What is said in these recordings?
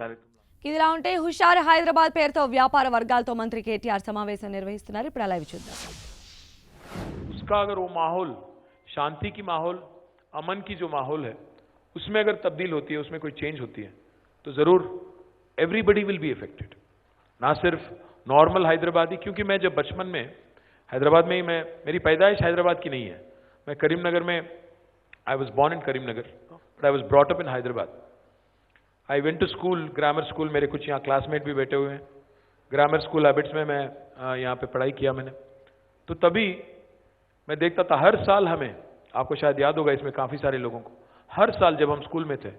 కార్యక్రమం ఇదిలా ఉంటే హుషార్ హైదరాబాద్ పేరుతో వ్యాపార వర్గాలతో మంత్రి కేటీఆర్ సమావేశం నిర్వహిస్తున్నారు. ఇప్పుడు లైవ్ చూద్దాం. उसका अगर वो माहौल शांति की माहौल, अमन की जो माहौल है, उसमें अगर तब्दील होती है, उसमें कोई चेंज होती है, तो जरूर एवरीबडी विल बी इफेक्टेड. ना सिर्फ नॉर्मल हैदराबादी, क्योंकि मैं जब बचपन में हैदराबाद में ही मेरी पैदाइश हैदराबाद की नहीं है. मैं करीमनगर में, I was born in Karimnagar, but I was brought up in Hyderabad. I went to school, grammar school. मेरे कुछ यहाँ क्लासमेट भी बैठे हुए हैं. ग्रामर स्कूल हैबिट्स में मैं यहाँ पे पढ़ाई किया मैंने. तो तभी मैं देखता था हर साल हमें, आपको शायद याद होगा इसमें काफी सारे लोगों को, हर साल जब हम स्कूल में थे,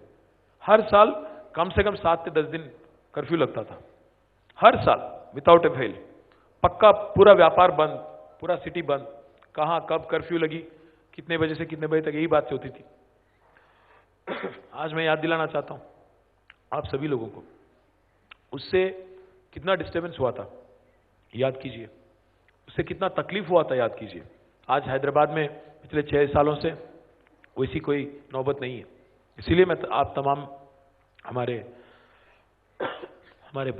हर साल कम से कम 7 से 10 दिन कर्फ्यू लगता था. हर साल विदाउट ए फेल. पक्का पूरा व्यापार बंद, पूरा सिटी बंद. कहां कब कर्फ्यू लगी, कितने बजे से कितने बजे तक, यही बात होती थी. आज मैं याद दिलाना चाहता हूं आप सभी लोगों को, उससे कितना डिस्टर्बेंस हुआ था याद कीजिए, उससे कितना तकलीफ हुआ था याद कीजिए. आज हैदराबाद में पिछले 6 सालों से वैसी कोई नौबत नहीं है. इसीलिए मैं आप तमाम हमारे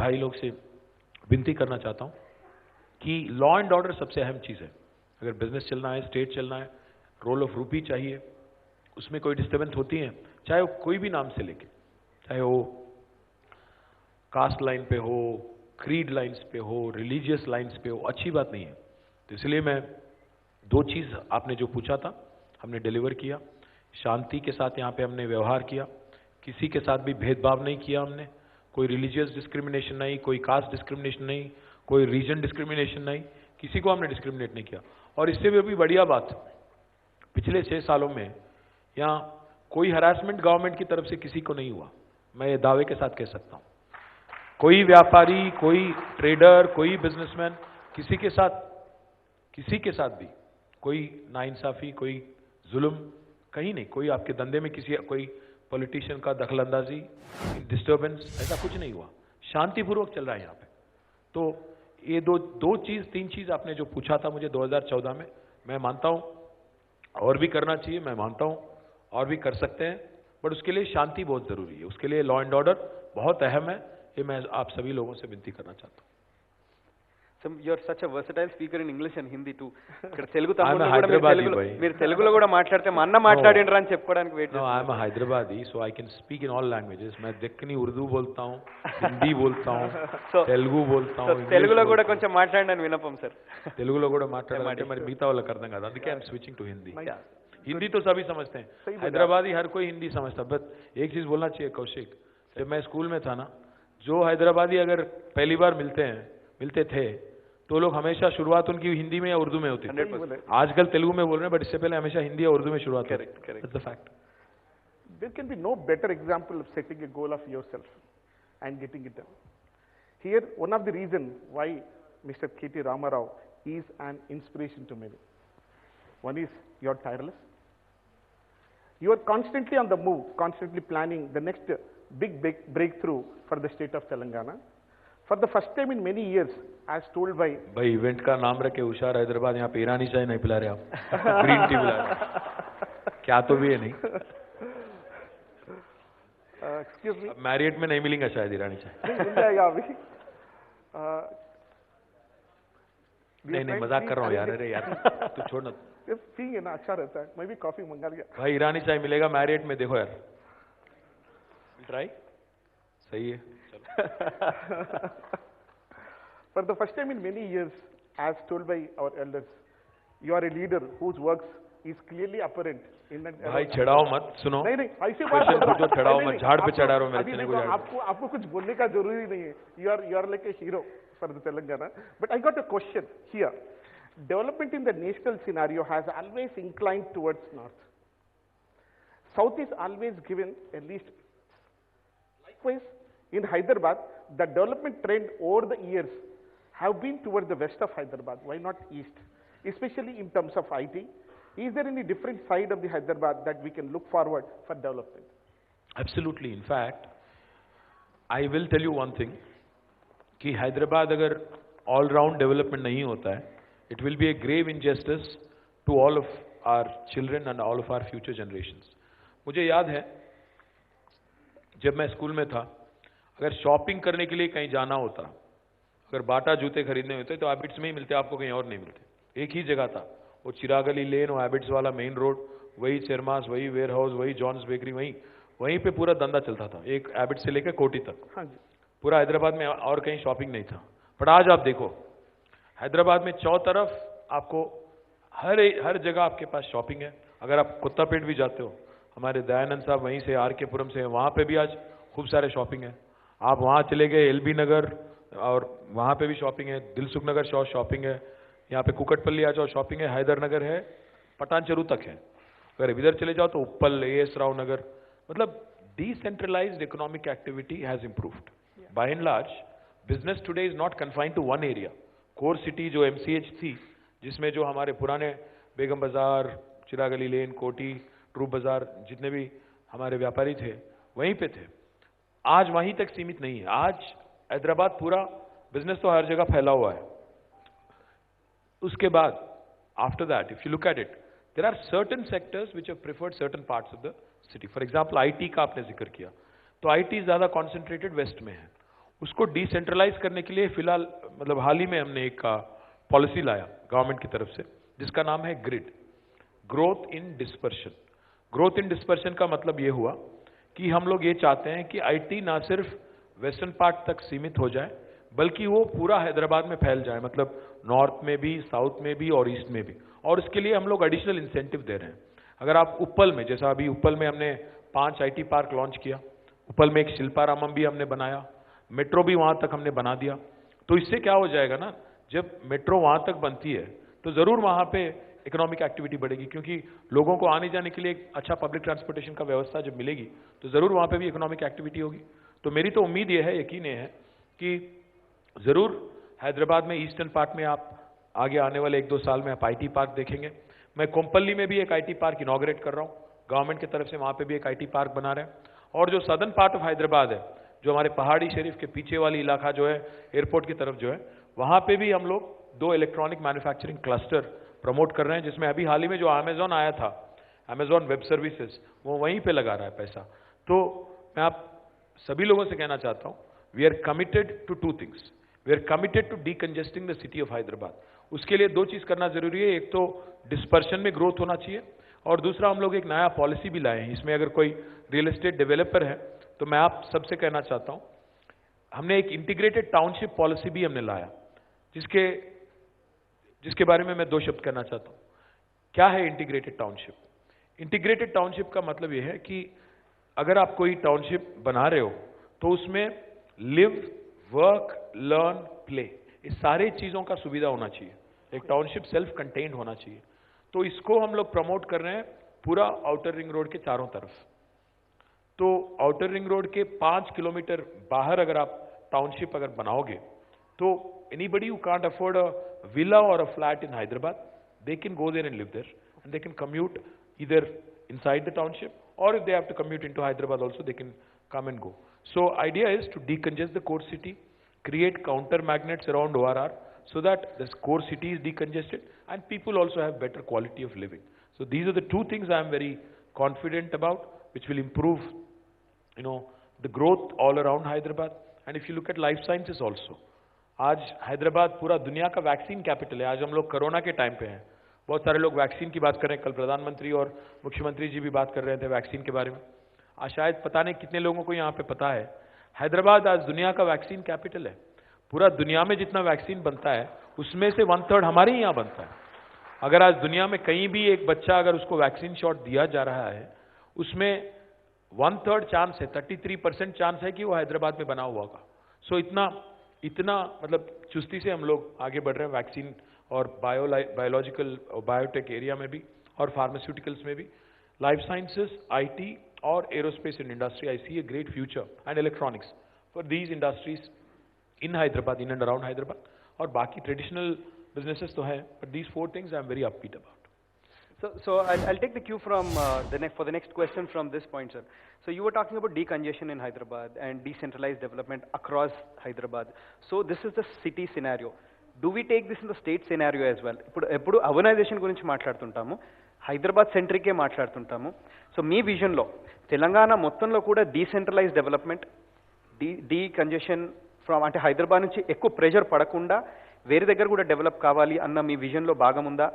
भाई लोग से विनती करना चाहता हूं कि लॉ एंड ऑर्डर सबसे अहम चीज है. अगर बिजनेस चलना है, स्टेट चलना है, रोल ऑफ रूपी चाहिए. उसमें कोई डिस्टर्बेंस होती है, चाहे वो कोई भी नाम से लेके, चाहे वो कास्ट लाइन पे हो, क्रीड लाइन्स पे हो, रिलीजियस लाइन्स पे हो, अच्छी बात नहीं है. तो इसलिए मैं 2 चीज आपने जो पूछा था हमने डिलीवर किया. शांति के साथ यहाँ पे हमने व्यवहार किया, किसी के साथ भी भेदभाव नहीं किया हमने. कोई रिलीजियस डिस्क्रिमिनेशन नहीं, कोई कास्ट डिस्क्रिमिनेशन नहीं, कोई रीजन डिस्क्रिमिनेशन नहीं, किसी को हमने डिस्क्रिमिनेट नहीं किया. और इससे भी बढ़िया बात, पिछले 6 सालों में यहाँ कोई हरासमेंट गवर्नमेंट की तरफ से किसी को नहीं हुआ. मैं ये दावे के साथ कह सकता हूं. कोई व्यापारी, कोई ट्रेडर, कोई बिजनेसमैन, किसी के साथ भी कोई नाइंसाफी, कोई जुल्म कहीं नहीं. कोई आपके धंधे में कोई पॉलिटिशियन का दखलंदाजी, डिस्टर्बेंस, ऐसा कुछ नहीं हुआ. शांतिपूर्वक चल रहा है यहाँ पे. तो ये दो चीज, 3 चीज आपने जो पूछा था मुझे 2014 में, मैं मानता हूं और भी करना चाहिए. मैं मानता हूं और भी कर सकते हैं, बट उसके लिए शांति बहुत जरूरी है. उसके लिए लॉ एंड ऑर्डर बहुत अहम है. ये मैं आप सभी लोगों से विनती करना चाहता हूं. So you are such a versatile speaker in English and Hindi too. ఇక్కడ తెలుగు I'm a తమ్ముళ్ళు కూడా Hyderabadi boy. మీరు తెలుగులో కూడా మాట్లాడితే మా అన్న మాట్లాడిండ్రా అని చెప్పుకోవడానికి wait No, I am a Hyderabadi, so I can speak in all languages. मैं दक्कनी उर्दू बोलता हूँ, हिंदी बोलता हूँ, तेलुगु बोलता हूँ, తెలుగులో కూడా కొంచెం మాట్లాడండి అని వినపం సార్. తెలుగులో కూడా మాట్లాడాలంటే మరి మిగతా వాళ్ళకి అర్థం కాదు. అందుకే ఐఎమ్ స్విचिंग टू हिंदी. हिंदी तो सभी समझते हैं, हैदराबादी हर कोई हिंदी समझता. बट एक चीज बोलना चाहिए कौशिक, जब मैं स्कूल में था ना, जो हैदराबादी अगर पहली बार मिलते थे तो लोग हमेशा शुरुआत उनकी हिंदी में या उर्दू में होती थी. आजकल तेलुगु में बोल रहे हैं, बट इससे पहले हमेशा हिंदी या उर्दू में शुरुआत होती. That's the fact. There can be no better example of setting a goal of yourself and getting it done. Here, one of the reasons why Mr. K.T. Ramarao is an inspiration to many. One is you're tireless. You are constantly on the move, constantly planning the next big breakthrough for the state of Telangana. For the first time in many years, as told by... भाई event का नाम रखे हुशार हैदराबाद, यहाँ पे ईरानी चाय नहीं पिला रहे आप, ग्रीन टी पिला रहे. क्या तो भी है नहीं. Excuse me. मैरियट में नहीं मिलेगा शायद ईरानी चाय. मिल जाएगा अभी. नहीं मजाक कर रहा हूँ यार. अरे यार तू छोड़ ना. पियेंगे ना, अच्छा रहता है. मैं भी कॉफी मंगा लिया. भाई ईरानी चाय मिलेगा मैरियट में, देखो यार. ट्राई सही है. For the first time in many years, as told by our elders, you are a leader whose works is clearly apparent in that. भाई चढ़ाओ मत, सुनो. नहीं ऐसी बात पूछो, चढ़ाओ मत, झाड़ पे चढ़ा रहा हूँ मेरे चने को. आपको कुछ बोलने का जरूरी नहीं है. You are like a hero for the Telangana. But I got a question here. Development in the national scenario has always inclined towards north. South is always given at least. Likewise, in Hyderabad, the development trend over the years have been towards the west of Hyderabad. Why not east? Especially in terms of IT. Is there any different side of the Hyderabad that we can look forward for development? Absolutely. In fact, I will tell you one thing, कि हैदराबाद अगर all round development नहीं होता है, it will be a grave injustice to all of our children and all of our future generations. मुझे याद है जब मैं स्कूल में था, अगर शॉपिंग करने के लिए कहीं जाना होता, अगर बाटा जूते खरीदने होते तो हैबिट्स में ही मिलते, आपको कहीं और नहीं मिलते। एक ही जगह था, वो चिरागली लेन, वो हैबिट्स वाला मेन रोड, वही चेरमास, वही वेयर हाउस, वही जॉन्स बेकरी, वहीं पे पूरा धंधा चलता था, एक हैबिट्स से लेकर कोटी तक। हाँ जी। पूरा हैदराबाद में और कहीं शॉपिंग नहीं था। बट आज आप देखो, हैदराबाद में चौ तरफ आपको हर जगह आपके पास शॉपिंग है। अगर आप कुत्तापेट भी जाते हो, हमारे दयानंद साहब वहीं से आर के पुरम से, वहाँ पे भी आज खूब सारे शॉपिंग है। आप वहाँ चले गए एलबी नगर, और वहाँ पे भी शॉपिंग है, दिलसुख नगर शॉपिंग है, यहाँ पे कुकटपल्ली आ जाओ शॉपिंग है, हैदर नगर है, पठान चरू तक है। अगर इधर चले जाओ तो उप्पल, एएस राव नगर, मतलब decentralised economic activity has improved. By and large business today is not confined to one area. Core city जो एमसीएच थी, जिसमें जो हमारे पुराने बेगम बाजार, चिरागली लेन, कोटी, ट्रू बाजार, जितने भी हमारे व्यापारी थे वहीं पे थे, आज वहीं तक सीमित नहीं है। आज हैदराबाद पूरा बिजनेस तो हर जगह फैला हुआ है। उसके बाद after that if you look at it, there are certain sectors which have preferred certain parts of the city. For example IT का आपने जिक्र किया, तो आईटी ज्यादा कॉन्सेंट्रेटेड वेस्ट में है। उसको डिसेंट्रलाइज करने के लिए फिलहाल मतलब हाल ही में हमने एक पॉलिसी लाया गवर्नमेंट की तरफ से, जिसका नाम है grid, growth in dispersion. Growth in dispersion का मतलब ये हुआ कि हम लोग ये चाहते हैं कि आईटी ना सिर्फ वेस्टर्न पार्ट तक सीमित हो जाए, बल्कि वो पूरा हैदराबाद में फैल जाए, मतलब नॉर्थ में भी, साउथ में भी और ईस्ट में भी। और इसके लिए हम लोग एडिशनल इंसेंटिव दे रहे हैं। अगर आप उप्पल में, जैसा अभी उप्पल में हमने 5 आईटी पार्क लॉन्च किया, उप्पल में एक शिल्पारामम भी हमने बनाया, मेट्रो भी वहां तक हमने बना दिया। तो इससे क्या हो जाएगा ना, जब मेट्रो वहां तक बनती है तो जरूर वहां पे इकोनॉमिक एक्टिविटी बढ़ेगी, क्योंकि लोगों को आने जाने के लिए एक अच्छा पब्लिक ट्रांसपोर्टेशन का व्यवस्था जब मिलेगी तो जरूर वहां पे भी इकोनॉमिक एक्टिविटी होगी। तो मेरी तो उम्मीद ये है, यकीन ये है कि जरूर हैदराबाद में ईस्टर्न पार्ट में आप आगे आने वाले 1-2 साल में आप आईटी पार्क देखेंगे। मैं कोम्पल्ली में भी एक आईटी पार्क इनॉग्रेट कर रहा हूँ गवर्नमेंट की तरफ से, वहां पे भी एक आईटी पार्क बना रहे हैं। और जो सदर्न पार्ट ऑफ हैदराबाद है, जो हमारे पहाड़ी शरीफ के पीछे वाली इलाका जो है, एयरपोर्ट की तरफ जो है, वहां पे भी हम लोग 2 इलेक्ट्रॉनिक मैन्युफैक्चरिंग क्लस्टर प्रमोट कर रहे हैं, जिसमें अभी हाल ही में जो अमेजॉन आया था, अमेजॉन वेब सर्विसेज, वो वहीं पे लगा रहा है पैसा। तो मैं आप सभी लोगों से कहना चाहता हूं, we are committed to 2 things. We are committed to decongesting the city of Hyderabad. उसके लिए 2 चीज करना जरूरी है, एक तो डिस्पर्शन में ग्रोथ होना चाहिए, और दूसरा हम लोग एक नया पॉलिसी भी लाए हैं। इसमें अगर कोई रियल एस्टेट डेवलपर है तो मैं आप सबसे कहना चाहता हूं, हमने एक इंटीग्रेटेड टाउनशिप पॉलिसी भी हमने लाया, जिसके बारे में मैं 2 शब्द कहना चाहता हूं। क्या है इंटीग्रेटेड टाउनशिप? इंटीग्रेटेड टाउनशिप का मतलब यह है कि अगर आप कोई टाउनशिप बना रहे हो तो उसमें लिव, वर्क, लर्न, प्ले, इस सारे चीजों का सुविधा होना चाहिए। एक टाउनशिप सेल्फ कंटेन्ड होना चाहिए। तो इसको हम लोग प्रमोट कर रहे हैं पूरा आउटर रिंग रोड के चारों तरफ। तो आउटर रिंग रोड के 5 किलोमीटर बाहर अगर आप टाउनशिप अगर बनाओगे, तो anybody who can't afford a villa or a flat in Hyderabad, they can go there and live there, and they can commute either inside the township, or if they have to commute into Hyderabad also, they can come and go. So idea is to decongest the core city, create counter magnets around ORR, so that this core city is decongested and people also have better quality of living. So these are the 2 things I am very confident about, which will improve, the growth all around Hyderabad. And if you look at life sciences also, आज हैदराबाद पूरा दुनिया का vaccine capital है। आज हम लोग corona के time पे हैं, बहुत सारे लोग वैक्सीन की बात कर रहे हैं। कल प्रधानमंत्री और मुख्यमंत्री जी भी बात कर रहे थे वैक्सीन के बारे में। आज शायद पता नहीं कितने लोगों को यहाँ पे पता है, हैदराबाद आज दुनिया का वैक्सीन कैपिटल है। पूरा दुनिया में जितना वैक्सीन बनता है उसमें से 1/3 हमारे ही यहाँ बनता है। अगर आज दुनिया में कहीं भी एक बच्चा अगर उसको वैक्सीन शॉट दिया जा रहा है, उसमें 1/3 चांस है, 33% चांस है कि वो हैदराबाद में बना हुआ होगा। सो इतना मतलब चुस्ती से हम लोग आगे बढ़ रहे हैं वैक्सीन और बायोलॉजिकल और बायोटेक एरिया में भी, और फार्मास्यूटिकल्स में भी, लाइफ साइंसेस, आईटी और aerospace in industry. I see a great future and electronics for these industries in Hyderabad, in and around Hyderabad. और बाकी ट्रेडिशनल बिजनेसेस तो हैं, but these 4 things I am very upbeat about. So I'll take the cue from for the next question from this point, sir. So you were talking about decongestion in Hyderabad and decentralized development across Hyderabad. So this is the city scenario. Do we take this in the state scenario as well? ఎప్పుడు urbanization గురించి మాట్లాడుతుంటాము, Hyderabad సెంట్రికే మాట్లాడుతుంటాము. So మీ విజన్లో తెలంగాణ మొత్తంలో కూడా decentralise development, decongestion from అంటే హైదరాబాద్ నుంచి ఎక్కువ pressure పడకుండా వేరే దగ్గర కూడా డెవలప్ కావాలి అన్న మీ విజన్లో భాగం ఉందా?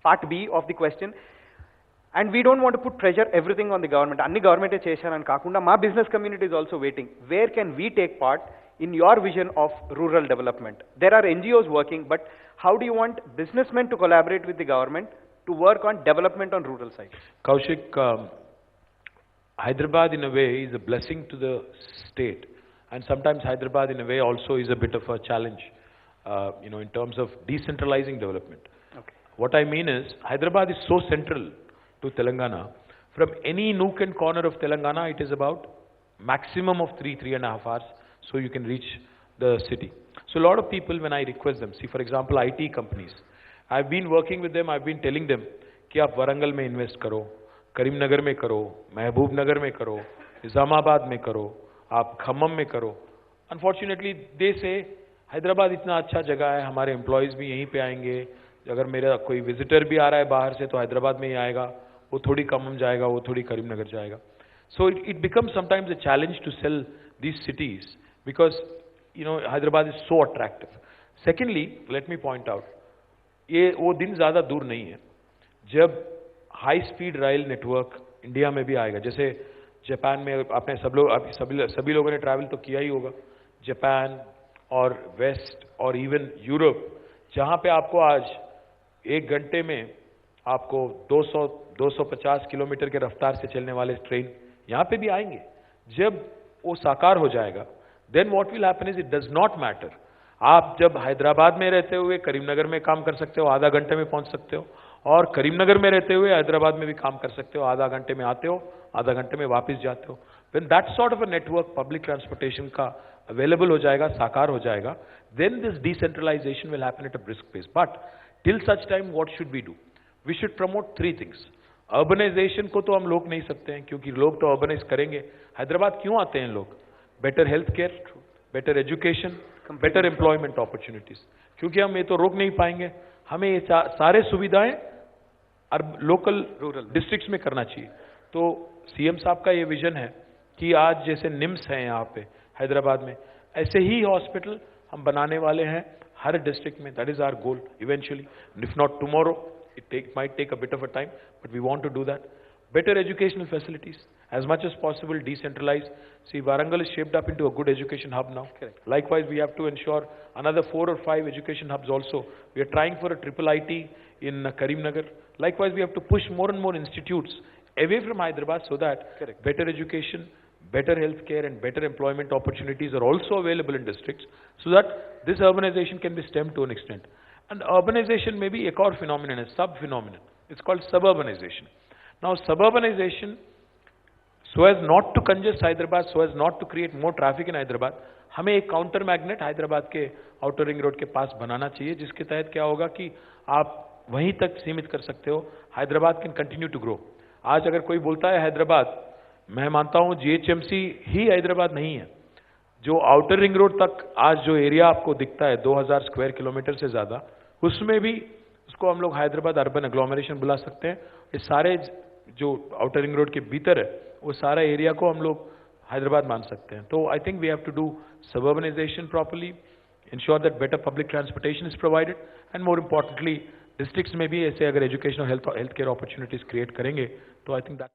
Part B of the question, and we don't want put pressure everything on the government, అన్ని గవర్నమెంటే చేశారని కాకుండా మా business community is also waiting. Where can we take part in your vision of rural development? There are NGOs working, but how do you want businessmen to collaborate with the government to work on development on rural side? Kaushik, Hyderabad in a way is a blessing to the state, and sometimes Hyderabad in a way also is a bit of a challenge, in terms of decentralizing development. Okay. What I mean is, Hyderabad is so central to Telangana. From any nook and corner of Telangana, it is about maximum of 3.5 hours, so you can reach the city. So a lot of people, when I request them, see for example IT companies, I've been working with them, I've been telling them कि आप वरंगल में invest करो, करीमनगर में करो, महबूब नगर में करो, निजामाबाद में करो, आप खम्मम में करो. Unfortunately they say हैदराबाद इतना अच्छा जगह है, हमारे एम्प्लॉयज़ भी यहीं पे आएंगे, अगर मेरा कोई विजिटर भी आ रहा है बाहर से तो हैदराबाद में ही आएगा, वो थोड़ी खम्मम जाएगा, वो थोड़ी करीमनगर जाएगा. So it becomes sometimes a challenge to sell these cities, because Hyderabad is so attractive. Secondly, let me point out, ये वो दिन ज़्यादा दूर नहीं है जब high speed rail network India में भी आएगा. जैसे जापान में आपने सभी लोगों ने ट्रैवल तो किया ही होगा, जापान और वेस्ट और इवन यूरोप, जहाँ पे आपको आज 1 घंटे में आपको 200-250 किलोमीटर के रफ्तार से चलने वाले ट्रेन यहाँ पे भी आएंगे. जब वो साकार हो जाएगा, then what will happen is it does not matter. आप जब हैदराबाद में रहते हुए करीमनगर में काम कर सकते हो, आधा घंटे में पहुंच सकते हो, और करीमनगर में रहते हुए हैदराबाद में भी काम कर सकते हो, आधा घंटे में आते हो, आधा घंटे में वापस जाते हो. When that sort of a network public transportation का available हो जाएगा, साकार हो जाएगा, then this decentralization will happen at a brisk pace. But till such time, what should we do? We should promote 3 things. Urbanisation को तो हम रोक नहीं सकते हैं, क्योंकि लोग तो अर्बनाइज करेंगे. हैदराबाद क्यों आते हैं लोग? Better health care, better education, better employment opportunities. क्योंकि हम ये तो रोक नहीं पाएंगे, हमें ये सारे सुविधाएं लोकल रूरल डिस्ट्रिक्ट्स में करना चाहिए. तो सीएम साहब का ये विजन है कि आज जैसे निम्स है यहाँ पे हैदराबाद में, ऐसे ही हॉस्पिटल हम बनाने वाले हैं हर डिस्ट्रिक्ट में. That is our goal eventually, if not tomorrow. It might take a bit of a time, but we want to do that. Better educational facilities, as much as possible, decentralized. See, Warangal is shaped up into a good education hub now. Correct. Likewise, we have to ensure another 4 or 5 education hubs also. We are trying for a triple IT in Karimnagar. Likewise, we have to push more and more institutes away from Hyderabad so that Correct. better education, better healthcare and better employment opportunities are also available in districts, so that this urbanization can be stemmed to an extent. And urbanization may be एक और phenomenon है, sub-phenomenon. It's called suburbanization. Now suburbanization, so as not to congest Hyderabad, so as not to create more traffic in Hyderabad, हमें एक counter magnet Hyderabad के outer ring road के पास बनाना चाहिए, जिसके तहत क्या होगा कि आप वहीं तक सीमित कर सकते हो. Hyderabad can continue to grow. आज अगर कोई बोलता है हैदराबाद, मैं मानता हूँ GHMC ही हैदराबाद नहीं है. जो आउटर रिंग रोड तक आज जो एरिया आपको दिखता है 2000 स्क्वायर किलोमीटर से ज़्यादा, उसमें भी उसको हम लोग हैदराबाद अर्बन एग्लोमरेशन बुला सकते हैं. ये सारे जो आउटर रिंग रोड के भीतर है, वो सारा एरिया को हम लोग हैदराबाद मान सकते हैं. तो I think we have to do suburbanization properly, ensure that better public transportation is provided, and more importantly, districts में भी ऐसे अगर education और health care opportunities create करेंगे, तो I think that